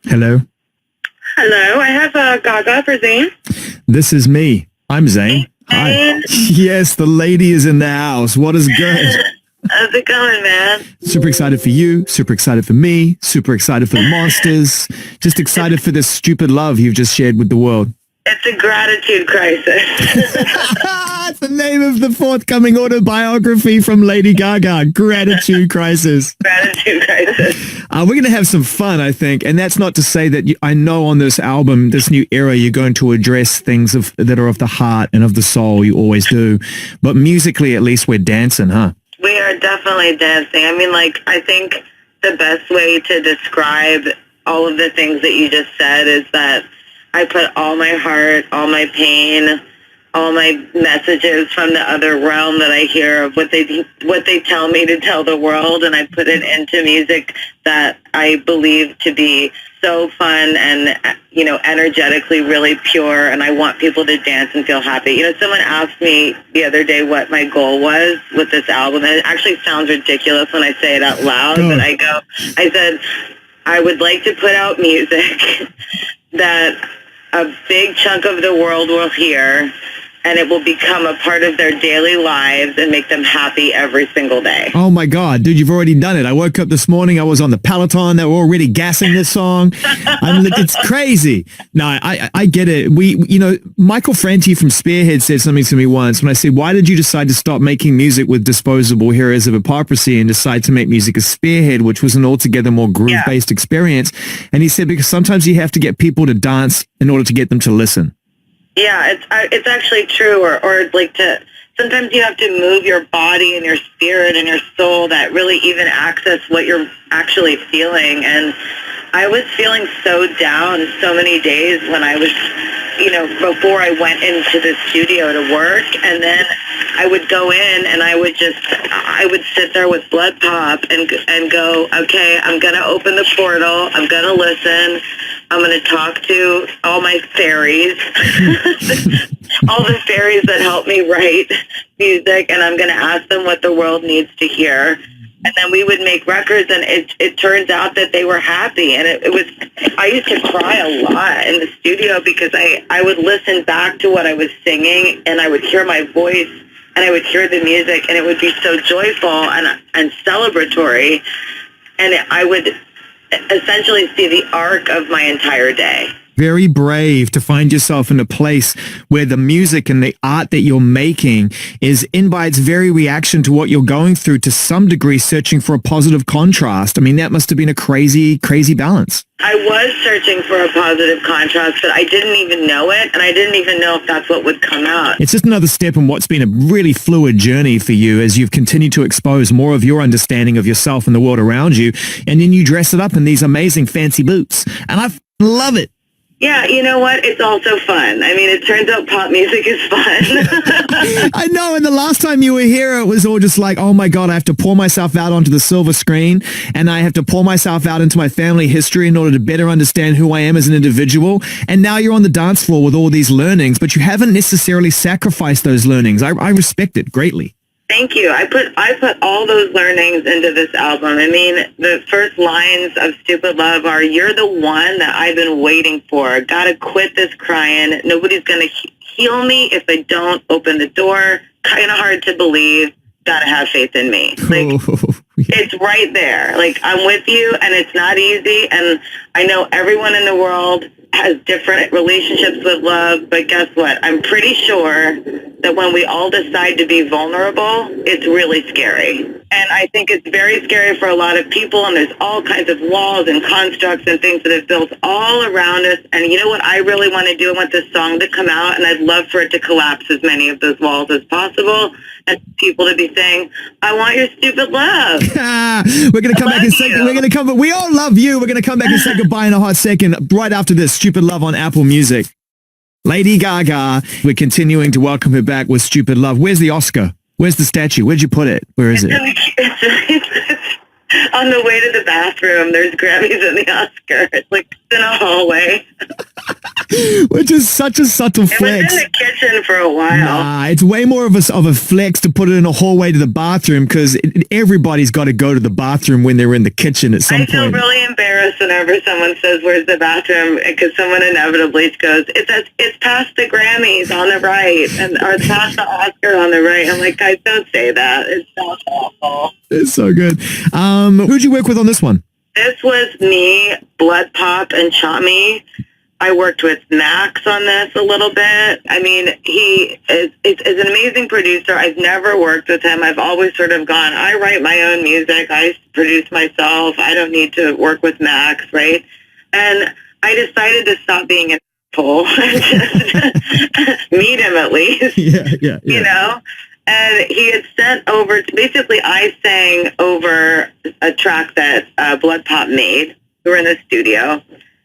Hello. Hello, I have Gaga for Zane. This is me. I'm Zane. Hi. Yes, the lady is in the house. What is good? How's it going, man? Super excited for you. Super excited for me. Super excited for the monsters. Just excited for this stupid love you've just shared with the world. It's a gratitude crisis. It's the name of the forthcoming autobiography from Lady Gaga, Gratitude Crisis. Gratitude crisis. We're going to have some fun, I think. And that's not to say that I know on this album, this new era, you're going to address things that are of the heart and of the soul. You always do. But musically, at least, we're dancing, huh? We are definitely dancing. I mean, I think the best way to describe all of the things that you just said is that I put all my heart, all my pain, all my messages from the other realm that I hear of what they tell me to tell the world, and I put it into music that I believe to be so fun and, energetically really pure, and I want people to dance and feel happy. Someone asked me the other day what my goal was with this album, and it actually sounds ridiculous when I say it out loud, but I said, I would like to put out music that a big chunk of the world will hear, and it will become a part of their daily lives and make them happy every single day. Oh my God, dude, you've already done it. I woke up this morning, I was on the Peloton, they were already gassing this song. It's crazy. No, I get it. Michael Franti from Spearhead said something to me once when I said, why did you decide to stop making music with disposable heroes of hypocrisy and decide to make music as Spearhead, which was an altogether more groove-based experience? And he said, because sometimes you have to get people to dance in order to get them to listen. Yeah, it's actually true, sometimes you have to move your body and your spirit and your soul that really even access what you're actually feeling. And I was feeling so down so many days when I was, before I went into the studio to work, and then I would go in and I would sit there with blood pop and go, okay, I'm going to open the portal, I'm going to listen, I'm going to talk to all my fairies, all the fairies that help me write music, and I'm going to ask them what the world needs to hear. And then we would make records, and it turns out that they were happy. And I used to cry a lot in the studio because I would listen back to what I was singing, and I would hear my voice, and I would hear the music, and it would be so joyful and celebratory. And I would essentially see the arc of my entire day. Very brave to find yourself in a place where the music and the art that you're making is in by its very reaction to what you're going through, to some degree searching for a positive contrast. I mean, that must have been a crazy, crazy balance. I was searching for a positive contrast, but I didn't even know it, and I didn't even know if that's what would come out. It's just another step in what's been a really fluid journey for you as you've continued to expose more of your understanding of yourself and the world around you, and then you dress it up in these amazing fancy boots, and I love it. Yeah, you know what? It's also fun. I mean, it turns out pop music is fun. I know, and the last time you were here, it was all just like, oh my God, I have to pour myself out onto the silver screen, and I have to pour myself out into my family history in order to better understand who I am as an individual. And now you're on the dance floor with all these learnings, but you haven't necessarily sacrificed those learnings. I respect it greatly. Thank you. I put all those learnings into this album. I mean, the first lines of Stupid Love are, you're the one that I've been waiting for. Gotta quit this crying. Nobody's gonna heal me if I don't open the door. Kind of hard to believe. Gotta have faith in me. It's right there. I'm with you, and it's not easy. And I know everyone in the world has different relationships with love, but guess what? I'm pretty sure that when we all decide to be vulnerable, it's really scary. And I think it's very scary for a lot of people, and there's all kinds of walls and constructs and things that have built all around us. And you know what I really want to do? I want this song to come out, and I'd love for it to collapse as many of those walls as possible, and people to be saying, I want your stupid love. We're going to come back in a second. We're going to come, but we all love you. We're going to come back and say goodbye in a hot second, right after this. Stupid Love on Apple Music. Lady Gaga, we're continuing to welcome her back with Stupid Love. Where's the Oscar? Where's the statue? Where'd you put it? Where is it? On the way to the bathroom. There's Grammys and the Oscar. It's in a hallway. Which is such a subtle It was flex. in the kitchen for a while. Nah, it's way more of a flex to put it in a hallway to the bathroom because everybody's got to go to the bathroom when they're in the kitchen at some I feel point. really embarrassed whenever someone says, "Where's the bathroom?" Because someone inevitably goes, "It's past the Grammys on the right, or it's past the Oscar on the right." I'm like, guys, don't say that. It sounds awful. It's so good. Who'd you work with on this one? This was me, Blood Pop, and Chami. I worked with Max on this a little bit. I mean, he is an amazing producer. I've never worked with him. I've always sort of gone, I write my own music. I produce myself. I don't need to work with Max, right? And I decided to stop being an asshole and just meet him at least, Yeah. you know? And he had sent over, basically I sang over a track that Blood Pop made. We were in the studio.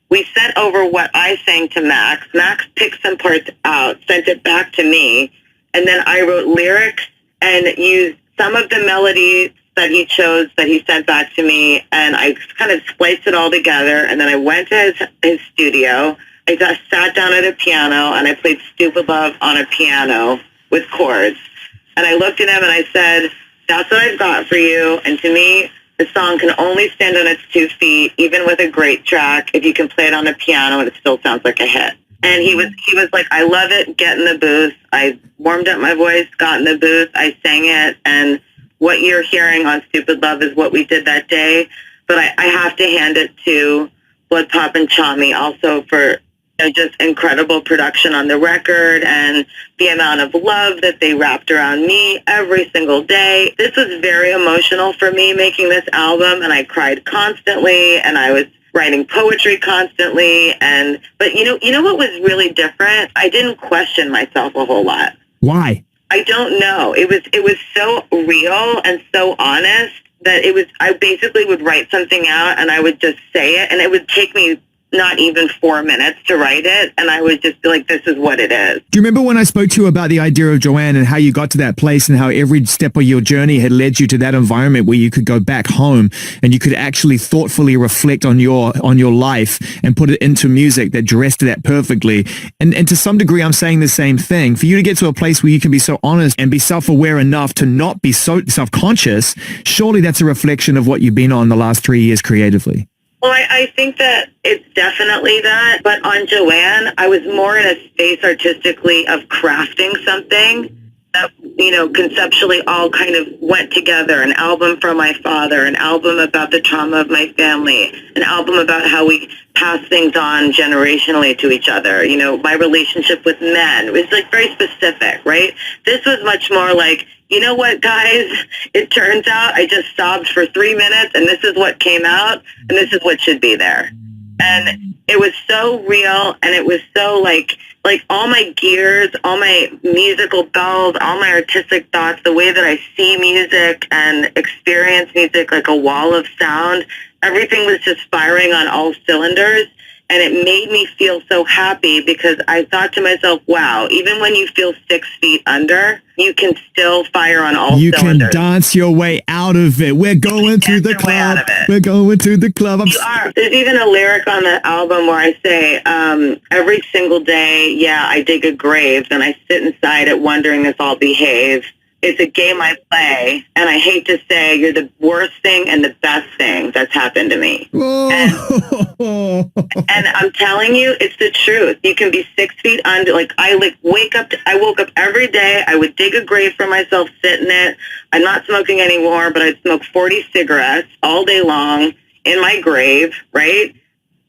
We sent over what I sang to Max. Max picked some parts out, sent it back to me, and then I wrote lyrics and used some of the melodies that he chose that he sent back to me, and I kind of spliced it all together, and then I went to his studio. I just sat down at a piano, and I played Stupid Love on a piano with chords. And I looked at him and I said, that's what I've got for you, and to me, the song can only stand on its 2 feet, even with a great track, if you can play it on a piano and it still sounds like a hit. And he was like, I love it, get in the booth. I warmed up my voice, got in the booth, I sang it, and what you're hearing on Stupid Love is what we did that day. But I have to hand it to Blood Pop and Chami also for just incredible production on the record and the amount of love that they wrapped around me every single day. This was very emotional for me making this album, and I cried constantly, and I was writing poetry constantly. But you know what was really different? I didn't question myself a whole lot. Why? I don't know. It was so real and so honest that I basically would write something out and I would just say it, and it would take me not even 4 minutes to write it, and I would just be like, this is what it is. Do you remember when I spoke to you about the idea of Joanne and how you got to that place and how every step of your journey had led you to that environment where you could go back home and you could actually thoughtfully reflect on your life and put it into music that dressed that perfectly? And to some degree, I'm saying the same thing. For you to get to a place where you can be so honest and be self-aware enough to not be so self-conscious, surely that's a reflection of what you've been on the last 3 years creatively. Well, I think that it's definitely that. But on Joanne, I was more in a space artistically of crafting something that, conceptually all kind of went together. An album from my father, an album about the trauma of my family, an album about how we pass things on generationally to each other. My relationship with men. It was like very specific, right? This was much more like, you know what, guys? It turns out I just sobbed for 3 minutes, and this is what came out, and this is what should be there. And it was so real, and it was so like all my gears, all my musical bells, all my artistic thoughts, the way that I see music and experience music like a wall of sound, everything was just firing on all cylinders. And it made me feel so happy because I thought to myself, wow, even when you feel 6 feet under, you can still fire on all you cylinders. You can dance your way out of it. We're going to the club. We're going to the club. There's even a lyric on the album where I say, every single day, I dig a grave, and I sit inside it wondering if I'll behave. It's a game I play, and I hate to say you're the worst thing and the best thing that's happened to me. And I'm telling you, it's the truth. You can be 6 feet under. I woke up every day. I would dig a grave for myself, sit in it. I'm not smoking anymore, but I'd smoke 40 cigarettes all day long in my grave, right?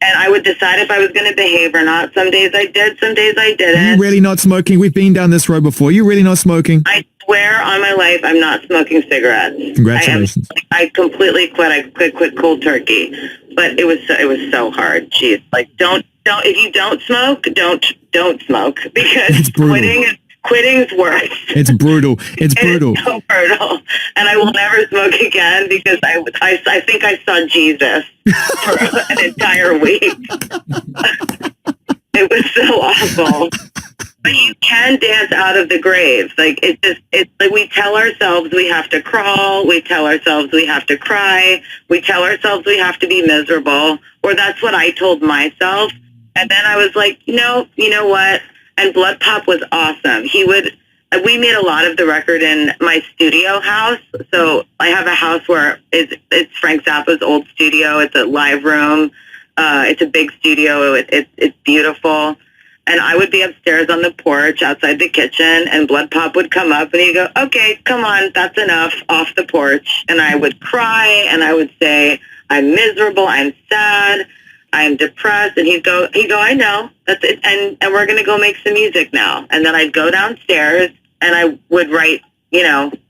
And I would decide if I was going to behave or not. Some days I did, some days I didn't. You really not smoking? We've been down this road before. You really not smoking? I swear on my life, I'm not smoking cigarettes. Congratulations. I completely quit. I quit cold turkey. But it was so hard. Jeez, don't if you don't smoke, don't smoke, because quitting's worse. It's brutal. It's brutal. It's so brutal. And I will never smoke again because I think I saw Jesus for an entire week. It was so awful. But you can dance out of the grave. It's like we tell ourselves we have to crawl. We tell ourselves we have to cry. We tell ourselves we have to be miserable. Or that's what I told myself. And then I was like, you know what? And Blood Pop was awesome. We made a lot of the record in my studio house. So I have a house where it's Frank Zappa's old studio. It's a live room. It's a big studio. It's beautiful. And I would be upstairs on the porch outside the kitchen, and Blood Pop would come up, and he'd go, okay, come on, that's enough, off the porch. And I would cry, and I would say, I'm miserable, I'm sad, I'm depressed. And he'd go, I know, that's it, and we're going to go make some music now. And then I'd go downstairs, and I would write,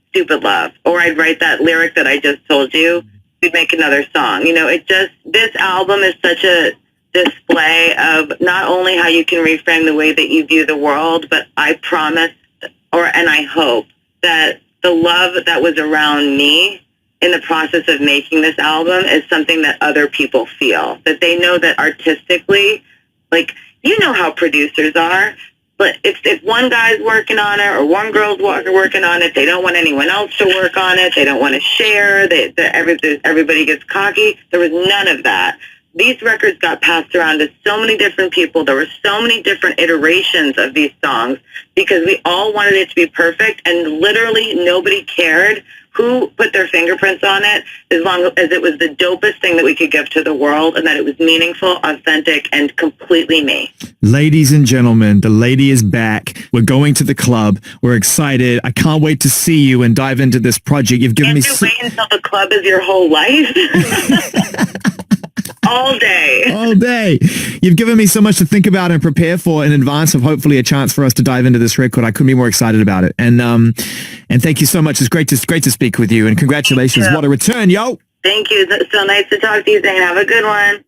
Stupid Love, or I'd write that lyric that I just told you. We'd make another song. This album is such a display of not only how you can reframe the way that you view the world, but I promise, and I hope that the love that was around me in the process of making this album is something that other people feel, that they know that artistically, how producers are, but if one guy's working on it or one girl's working on it, they don't want anyone else to work on it, they don't want to share, everybody gets cocky. There was none of that. These records got passed around to so many different people. There were so many different iterations of these songs because we all wanted it to be perfect, and literally nobody cared who put their fingerprints on it, as long as it was the dopest thing that we could give to the world and that it was meaningful, authentic, and completely me. Ladies and gentlemen, the lady is back. We're going to the club. We're excited. I can't wait to see you and dive into this project. You've given me Can't you wait until the club is your whole life? All day. All day. You've given me so much to think about and prepare for in advance of hopefully a chance for us to dive into this record. I couldn't be more excited about it. And thank you so much. It's great to speak with you, and congratulations. What a return, yo. Thank you. It's so nice to talk to you, Zane. Have a good one.